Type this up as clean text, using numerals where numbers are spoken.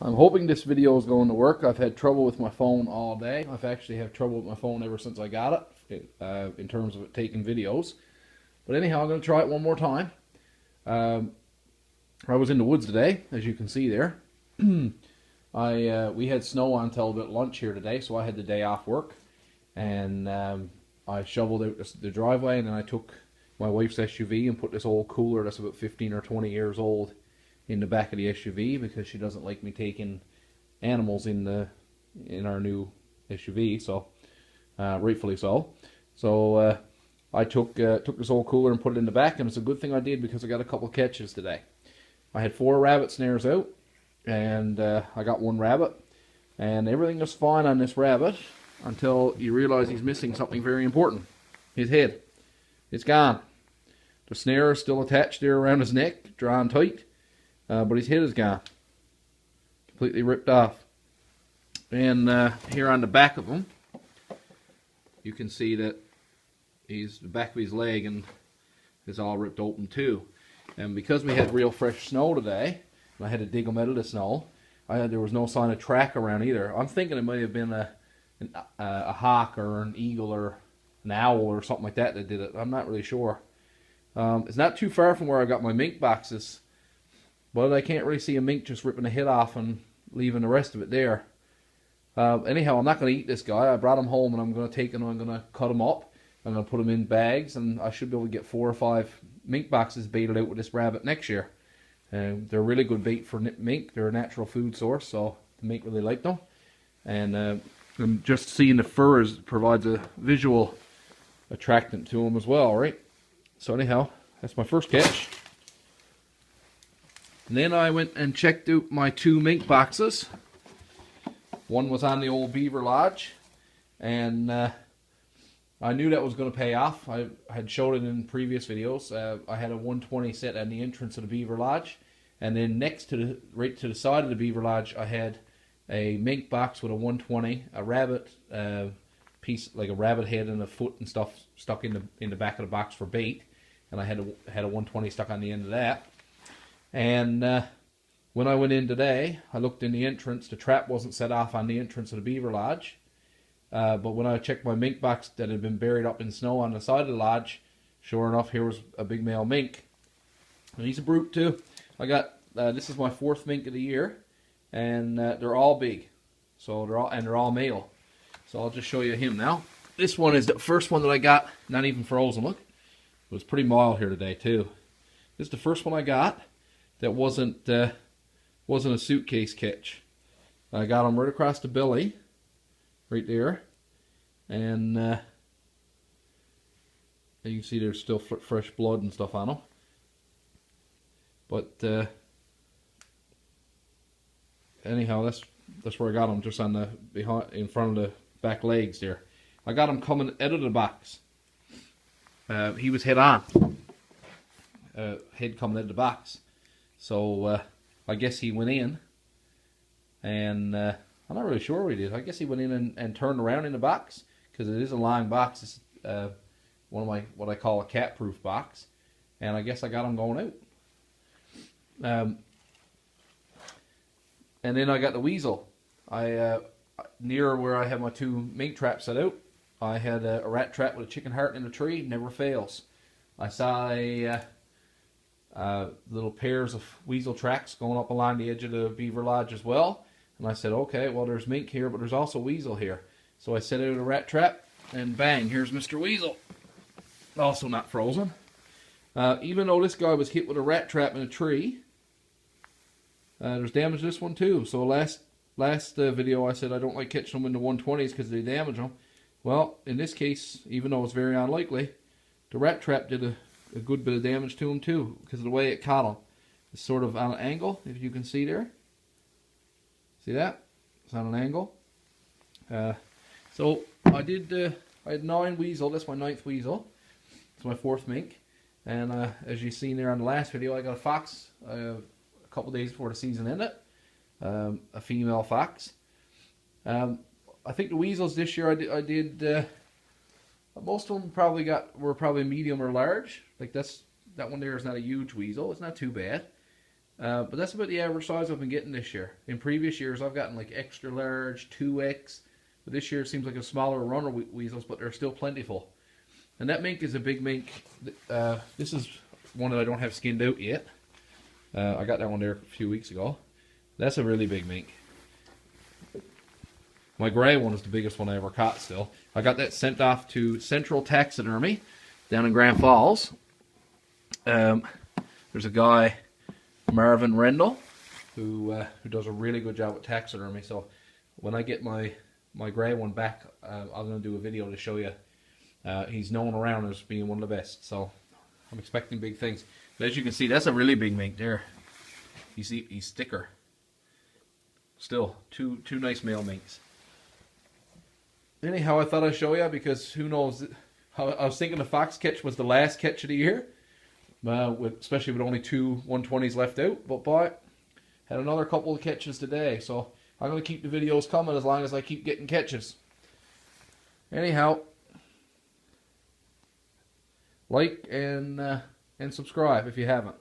I'm hoping this video is going to work. I've had trouble with my phone all day. I've actually had trouble with my phone ever since I got it, in terms of it taking videos. But anyhow, I'm going to try it one more time. I was in the woods today, as you can see there. We had snow on until about lunch here today, so I had the day off work. And I shoveled out the driveway, and then I took my wife's SUV and put this old cooler that's about 15 or 20 years old in the back of the SUV because she doesn't like me taking animals in our new SUV, so rightfully so. So I took this old cooler and put it in the back, and it's a good thing I did because I got a couple of catches today. I had 4 rabbit snares out, and I got 1 rabbit, and everything was fine on this rabbit until you realize he's missing something very important. His head. It's gone. The snare is still attached there around his neck, drawn tight. But his head is gone. Completely ripped off. And here on the back of him, you can see that the back of his leg and is all ripped open too. And because we had real fresh snow today, and I had to dig them out of the snow, there was no sign of track around either. I'm thinking it might have been a hawk or an eagle or an owl or something like that did it. I'm not really sure. It's not too far from where I got my mink boxes. But I can't really see a mink just ripping the head off and leaving the rest of it there. Anyhow, I'm not going to eat this guy. I brought him home and I'm going to take him and I'm going to cut him up. I'm going to put him in bags, and I should be able to get 4 or 5 mink boxes baited out with this rabbit next year. They're really good bait for mink. They're a natural food source, so the mink really like them. And just seeing the fur provides a visual attractant to them as well, right? So anyhow, that's my first catch. And then I went and checked out my 2 mink boxes. One was on the old beaver lodge, and I knew that was going to pay off. I had showed it in previous videos. I had a 120 set on the entrance of the beaver lodge, and then right to the side of the beaver lodge, I had a mink box with a 120, a rabbit piece, like a rabbit head and a foot and stuff stuck in the back of the box for bait, and I had a 120 stuck on the end of that. And when I went in today, I looked in the entrance. The trap wasn't set off on the entrance of the beaver lodge. But when I checked my mink box that had been buried up in snow on the side of the lodge, sure enough, here was a big male mink. And he's a brute too. I got this is my 4th mink of the year, and they're all big. So they're all male. So I'll just show you him now. This one is the first one that I got, not even frozen. Look, it was pretty mild here today too. This is the first one I got that wasn't a suitcase catch. I got him right across the belly, right there, and you can see there's still fresh blood and stuff on him. But anyhow, that's where I got him, just on in front of the back legs there. I got him coming out of the box. He was head on, head coming out of the box. So I guess he went in, and I'm not really sure what he did. I guess he went in and turned around in the box, because it is a long box. It's one of what I call a cat-proof box, and I guess I got him going out. And then I got the weasel. Near where I have my 2 mink traps set out, I had a rat trap with a chicken heart in a tree. Never fails. I saw little pairs of weasel tracks going up along the edge of the beaver lodge as well, and I said, okay, well, there's mink here, but there's also weasel here. So I set out a rat trap, and bang, here's Mr. Weasel, also not frozen. Even though this guy was hit with a rat trap in a tree, there's damage to this one too. So last video I said I don't like catching them in the 120s because they damage them. Well, in this case, even though it's very unlikely, the rat trap did a good bit of damage to him too, because of the way it caught him. It's sort of on an angle, if you can see there. See that? It's on an angle. So I had 9 weasel. That's my 9th weasel. It's my 4th mink. And as you've seen there on the last video, I got a fox a couple days before the season ended. A female fox. I think the weasels this year I did most of them were probably medium or large. Like that one there is not a huge weasel. It's not too bad. But that's about the average size I've been getting this year. In previous years, I've gotten like extra large, 2X. But this year it seems like a smaller runner weasels, but they're still plentiful. And that mink is a big mink. This is one that I don't have skinned out yet. I got that one there a few weeks ago. That's a really big mink. My grey one is the biggest one I ever caught still. I got that sent off to Central Taxidermy down in Grand Falls. There's a guy, Marvin Rendell, who does a really good job with taxidermy. So when I get my grey one back, I'm going to do a video to show you. He's known around as being one of the best. So I'm expecting big things. But as you can see, that's a really big mink there. He's thicker. Still, two nice male minks. Anyhow, I thought I'd show you because who knows. I was thinking the fox catch was the last catch of the year, especially with only 2 120s left out. But boy, had another couple of catches today, so I'm going to keep the videos coming as long as I keep getting catches. Anyhow, like and subscribe if you haven't.